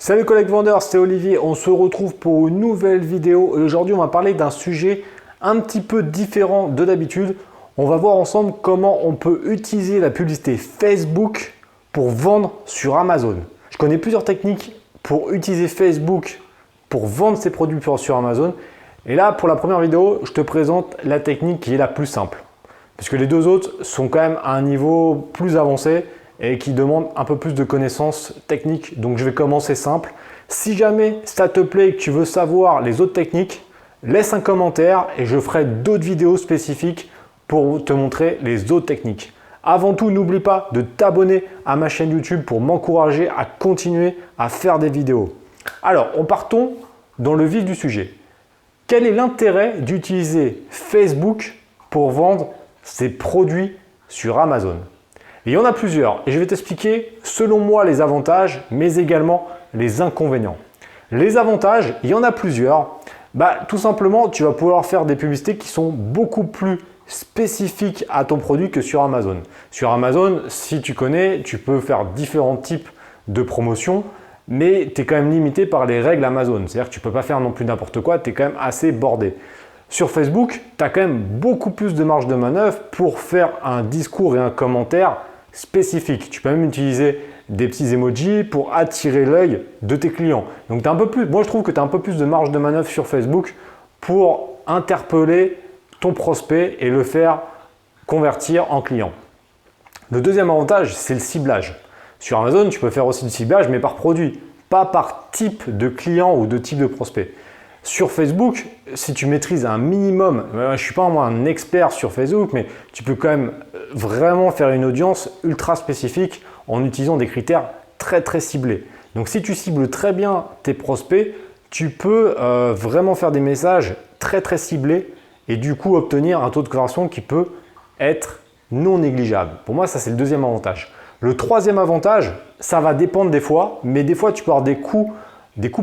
Salut collègues vendeurs, c'est Olivier, on se retrouve pour une nouvelle vidéo et aujourd'hui on va parler d'un sujet un petit peu différent de d'habitude. On va voir ensemble comment on peut utiliser la publicité Facebook pour vendre sur Amazon. Je connais plusieurs techniques pour utiliser Facebook pour vendre ses produits sur Amazon et là pour la première vidéo je te présente la technique qui est la plus simple puisque les deux autres sont quand même à un niveau plus avancé et qui demande un peu plus de connaissances techniques. Donc je vais commencer simple. Si jamais ça te plaît et que tu veux savoir les autres techniques, laisse un commentaire et je ferai d'autres vidéos spécifiques pour te montrer les autres techniques. Avant tout, n'oublie pas de t'abonner à ma chaîne YouTube pour m'encourager à continuer à faire des vidéos. Alors, partons dans le vif du sujet. Quel est l'intérêt d'utiliser Facebook pour vendre ses produits sur Amazon ? Il y en a plusieurs et je vais t'expliquer selon moi les avantages mais également les inconvénients. Les avantages, il y en a plusieurs. Tout simplement, tu vas pouvoir faire des publicités qui sont beaucoup plus spécifiques à ton produit que sur Amazon. Sur Amazon, si tu connais, tu peux faire différents types de promotions mais tu es quand même limité par les règles Amazon. C'est-à-dire que tu ne peux pas faire non plus n'importe quoi, tu es quand même assez bordé. Sur Facebook, tu as quand même beaucoup plus de marge de manœuvre pour faire un discours et un commentaire spécifique. Tu peux même utiliser des petits emojis pour attirer l'œil de tes clients. Donc, moi, je trouve que tu as un peu plus de marge de manœuvre sur Facebook pour interpeller ton prospect et le faire convertir en client. Le deuxième avantage, c'est le ciblage. Sur Amazon, tu peux faire aussi du ciblage, mais par produit, pas par type de client ou de type de prospect. Sur Facebook, si tu maîtrises un minimum, je ne suis pas un expert sur Facebook, mais tu peux quand même vraiment faire une audience ultra spécifique en utilisant des critères très ciblés. Donc si tu cibles très bien tes prospects, tu peux vraiment faire des messages très ciblés et du coup obtenir un taux de conversion qui peut être non négligeable. Pour moi, ça c'est le deuxième avantage. Le troisième avantage, ça va dépendre des fois, mais des fois tu peux avoir des coûts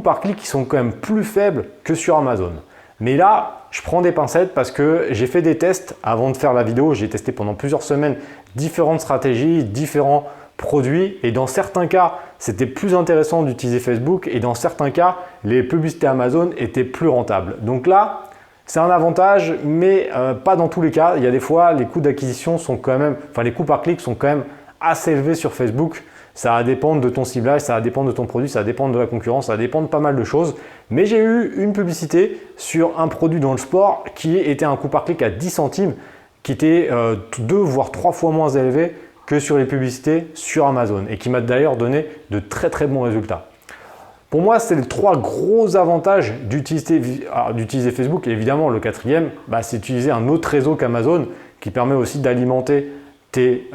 par clic qui sont quand même plus faibles que sur Amazon. Mais là, je prends des pincettes parce que j'ai fait des tests avant de faire la vidéo. J'ai testé pendant plusieurs semaines différentes stratégies, différents produits et dans certains cas, c'était plus intéressant d'utiliser Facebook et dans certains cas, les publicités Amazon étaient plus rentables. Donc là, c'est un avantage, mais pas dans tous les cas. Il y a des fois, les coûts d'acquisition sont quand même, les coûts par clic sont quand même assez élevés sur Facebook. Ça va dépendre de ton ciblage, ça va dépendre de ton produit, ça va dépendre de la concurrence, ça va dépendre de pas mal de choses. Mais j'ai eu une publicité sur un produit dans le sport qui était un coût par clic à 10 centimes, qui était 2 voire 3 fois moins élevé que sur les publicités sur Amazon et qui m'a d'ailleurs donné de très bons résultats. Pour moi, c'est les 3 gros avantages d'utiliser Facebook. Et évidemment, le quatrième, c'est d'utiliser un autre réseau qu'Amazon qui permet aussi d'alimenter tes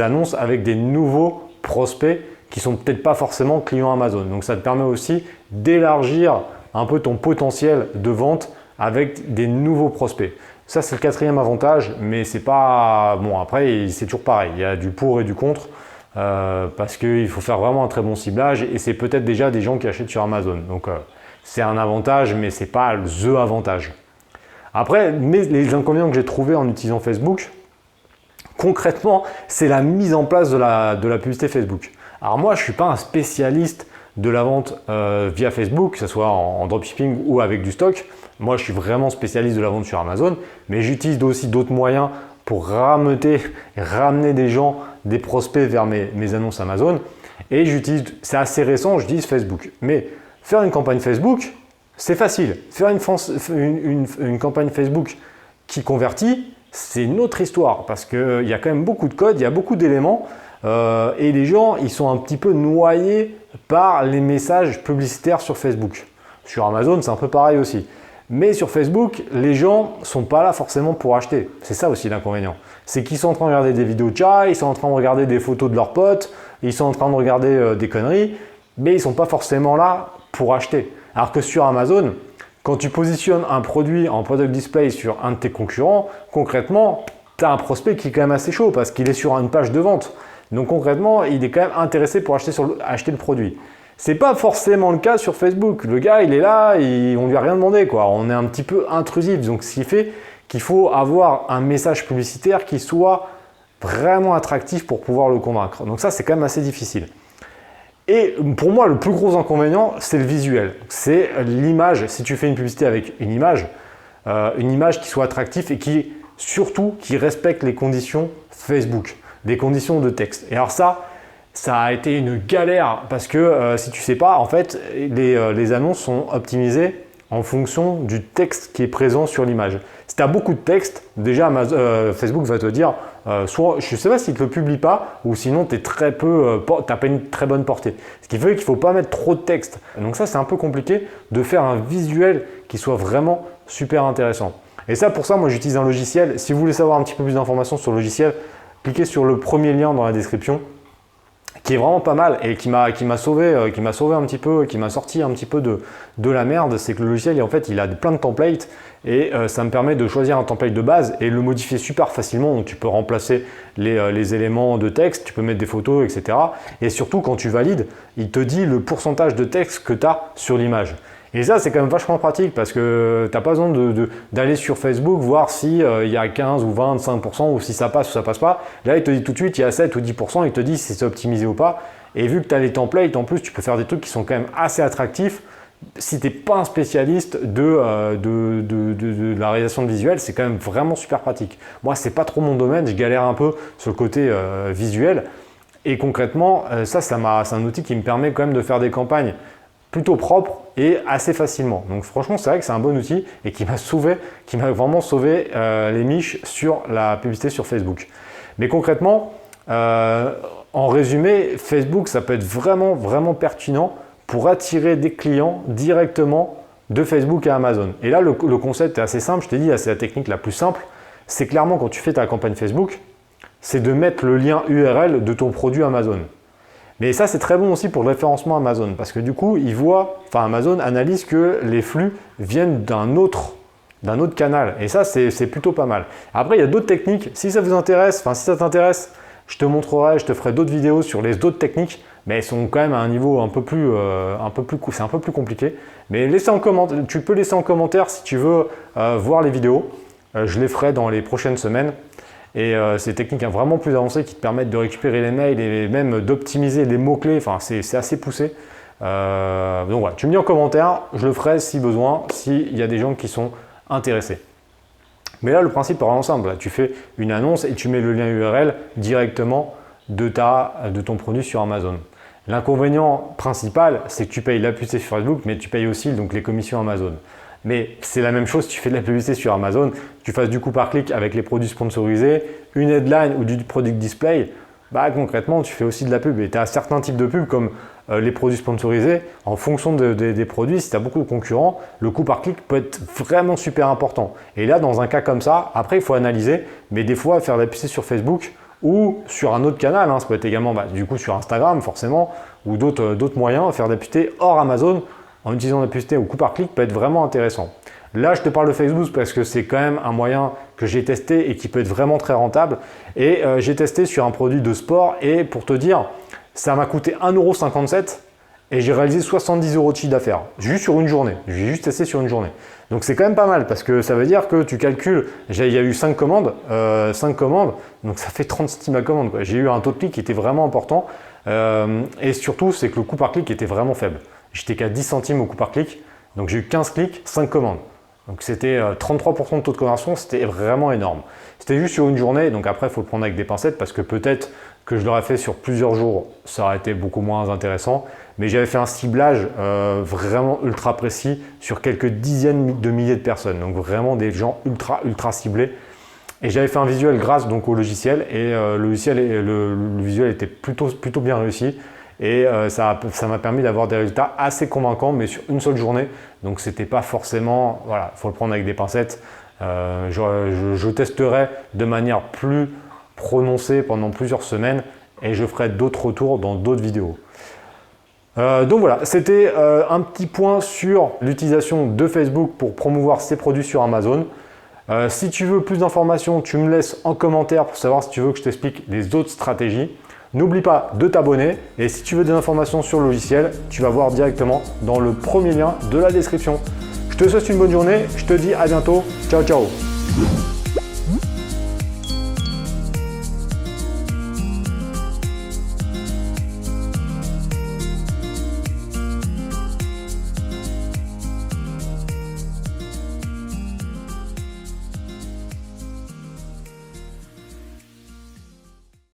annonces avec des nouveaux prospects qui sont peut-être pas forcément clients Amazon. Donc ça te permet aussi d'élargir un peu ton potentiel de vente avec des nouveaux prospects. Ça c'est le quatrième avantage, mais c'est pas bon. Après c'est toujours pareil, il y a du pour et du contre parce qu'il faut faire vraiment un très bon ciblage et c'est peut-être déjà des gens qui achètent sur Amazon. Donc c'est un avantage, mais c'est pas the avantage. Après, les inconvénients que j'ai trouvés en utilisant Facebook, concrètement, c'est la mise en place de la publicité Facebook. Alors moi, je ne suis pas un spécialiste de la vente via Facebook, que ce soit en dropshipping ou avec du stock. Moi, je suis vraiment spécialiste de la vente sur Amazon, mais j'utilise aussi d'autres moyens pour ramener des gens, des prospects vers mes annonces Amazon. Et c'est assez récent, j'utilise Facebook. Mais faire une campagne Facebook, c'est facile. Faire une campagne Facebook qui convertit, c'est une autre histoire parce qu'il y a quand même beaucoup de code, il y a beaucoup d'éléments et les gens ils sont un petit peu noyés par les messages publicitaires sur Facebook. Sur Amazon, c'est un peu pareil aussi. Mais sur Facebook, les gens ne sont pas là forcément pour acheter. C'est ça aussi l'inconvénient. C'est qu'ils sont en train de regarder des vidéos de chat, ils sont en train de regarder des photos de leurs potes, ils sont en train de regarder des conneries, mais ils ne sont pas forcément là pour acheter. Alors que sur Amazon, quand tu positionnes un produit en product display sur un de tes concurrents, concrètement, tu as un prospect qui est quand même assez chaud parce qu'il est sur une page de vente. Donc concrètement, il est quand même intéressé pour acheter le produit. Ce n'est pas forcément le cas sur Facebook. Le gars, il est là, on ne lui a rien demandé, quoi. On est un petit peu intrusif. Donc ce qui fait qu'il faut avoir un message publicitaire qui soit vraiment attractif pour pouvoir le convaincre. Donc ça, c'est quand même assez difficile. Et pour moi, le plus gros inconvénient, c'est le visuel. C'est l'image. Si tu fais une publicité avec une image qui soit attractive et qui surtout qui respecte les conditions Facebook, des conditions de texte. Et alors ça a été une galère parce que si tu sais pas, en fait, les annonces sont optimisées en fonction du texte qui est présent sur l'image. Si tu as beaucoup de texte, déjà Facebook va te dire, soit je ne sais pas s'il ne te le publie pas ou sinon tu n'as pas une très bonne portée. Ce qui fait qu'il ne faut pas mettre trop de texte. Donc ça, c'est un peu compliqué de faire un visuel qui soit vraiment super intéressant. Et ça, pour ça, moi j'utilise un logiciel. Si vous voulez savoir un petit peu plus d'informations sur le logiciel, cliquez sur le premier lien dans la description, qui est vraiment pas mal et qui m'a sauvé un petit peu, qui m'a sorti un petit peu de la merde. C'est que le logiciel, en fait, il a plein de templates et ça me permet de choisir un template de base et le modifier super facilement. Donc tu peux remplacer les éléments de texte, tu peux mettre des photos, etc. Et surtout, quand tu valides, il te dit le pourcentage de texte que tu as sur l'image. Et ça, c'est quand même vachement pratique parce que tu n'as pas besoin d'aller sur Facebook voir si il y a 15 ou 25% ou si ça passe ou ça passe pas. Là, il te dit tout de suite, il y a 7 ou 10%, il te dit si c'est optimisé ou pas. Et vu que tu as les templates, en plus, tu peux faire des trucs qui sont quand même assez attractifs. Si tu n'es pas un spécialiste de la réalisation de visuel, c'est quand même vraiment super pratique. Moi, c'est pas trop mon domaine, je galère un peu sur le côté visuel. Et concrètement, c'est un outil qui me permet quand même de faire des campagnes plutôt propre et assez facilement. Donc franchement, c'est vrai que c'est un bon outil et qui m'a vraiment sauvé les miches sur la publicité sur Facebook. Mais concrètement, en résumé, Facebook, ça peut être vraiment, vraiment pertinent pour attirer des clients directement de Facebook à Amazon. Et là, le concept est assez simple. Je t'ai dit, c'est la technique la plus simple. C'est clairement quand tu fais ta campagne Facebook, c'est de mettre le lien URL de ton produit Amazon. Mais ça, c'est très bon aussi pour le référencement Amazon parce que du coup, Amazon analyse que les flux viennent d'un autre canal et ça, c'est plutôt pas mal. Après, il y a d'autres techniques. Si ça vous intéresse, si ça t'intéresse, je te montrerai, je te ferai d'autres vidéos sur les autres techniques, mais elles sont quand même à un niveau c'est un peu plus compliqué. Mais tu peux laisser en commentaire si tu veux voir les vidéos. Je les ferai dans les prochaines semaines. Et c'est des techniques vraiment plus avancées qui te permettent de récupérer les mails et même d'optimiser les mots-clés. Enfin, c'est assez poussé. Donc voilà, tu me dis en commentaire, je le ferai si besoin, s'il y a des gens qui sont intéressés. Mais là, le principe est vraiment simple. Là, tu fais une annonce et tu mets le lien URL directement de ton produit sur Amazon. L'inconvénient principal, c'est que tu payes la publicité sur Facebook, mais tu payes aussi donc, les commissions Amazon. Mais c'est la même chose si tu fais de la publicité sur Amazon, tu fasses du coup par clic avec les produits sponsorisés, une headline ou du product display, concrètement tu fais aussi de la pub. Et tu as certains types de pubs comme les produits sponsorisés, en fonction des produits, si tu as beaucoup de concurrents, le coût par clic peut être vraiment super important. Et là, dans un cas comme ça, après il faut analyser, mais des fois faire de la publicité sur Facebook ou sur un autre canal, ça peut être également du coup sur Instagram forcément, ou d'autres moyens, faire de la publicité hors Amazon, en utilisant la publicité au coût par clic peut être vraiment intéressant. Là, je te parle de Facebook parce que c'est quand même un moyen que j'ai testé et qui peut être vraiment très rentable. Et j'ai testé sur un produit de sport et pour te dire, ça m'a coûté 1,57 € et j'ai réalisé 70 € de chiffre d'affaires juste sur une journée. J'ai juste testé sur une journée. Donc c'est quand même pas mal parce que ça veut dire que tu calcules, il y a eu 5 commandes, donc ça fait 30 centimes à commande. J'ai eu un taux de clic qui était vraiment important et surtout, c'est que le coût par clic était vraiment faible. J'étais qu'à 10 centimes au coût par clic, donc j'ai eu 15 clics, 5 commandes. Donc c'était 33% de taux de conversion, c'était vraiment énorme. C'était juste sur une journée, donc après il faut le prendre avec des pincettes parce que peut-être que je l'aurais fait sur plusieurs jours, ça aurait été beaucoup moins intéressant. Mais j'avais fait un ciblage vraiment ultra précis sur quelques dizaines de milliers de personnes, donc vraiment des gens ultra ciblés. Et j'avais fait un visuel grâce donc au logiciel et le visuel était plutôt bien réussi. Et ça m'a permis d'avoir des résultats assez convaincants, mais sur une seule journée. Donc c'était pas forcément, voilà, il faut le prendre avec des pincettes. Je testerai de manière plus prononcée pendant plusieurs semaines et je ferai d'autres retours dans d'autres vidéos. Donc voilà, c'était un petit point sur l'utilisation de Facebook pour promouvoir ses produits sur Amazon. Si tu veux plus d'informations, tu me laisses en commentaire pour savoir si tu veux que je t'explique les autres stratégies. N'oublie pas de t'abonner et si tu veux des informations sur le logiciel, tu vas voir directement dans le premier lien de la description. Je te souhaite une bonne journée, je te dis à bientôt, ciao ciao.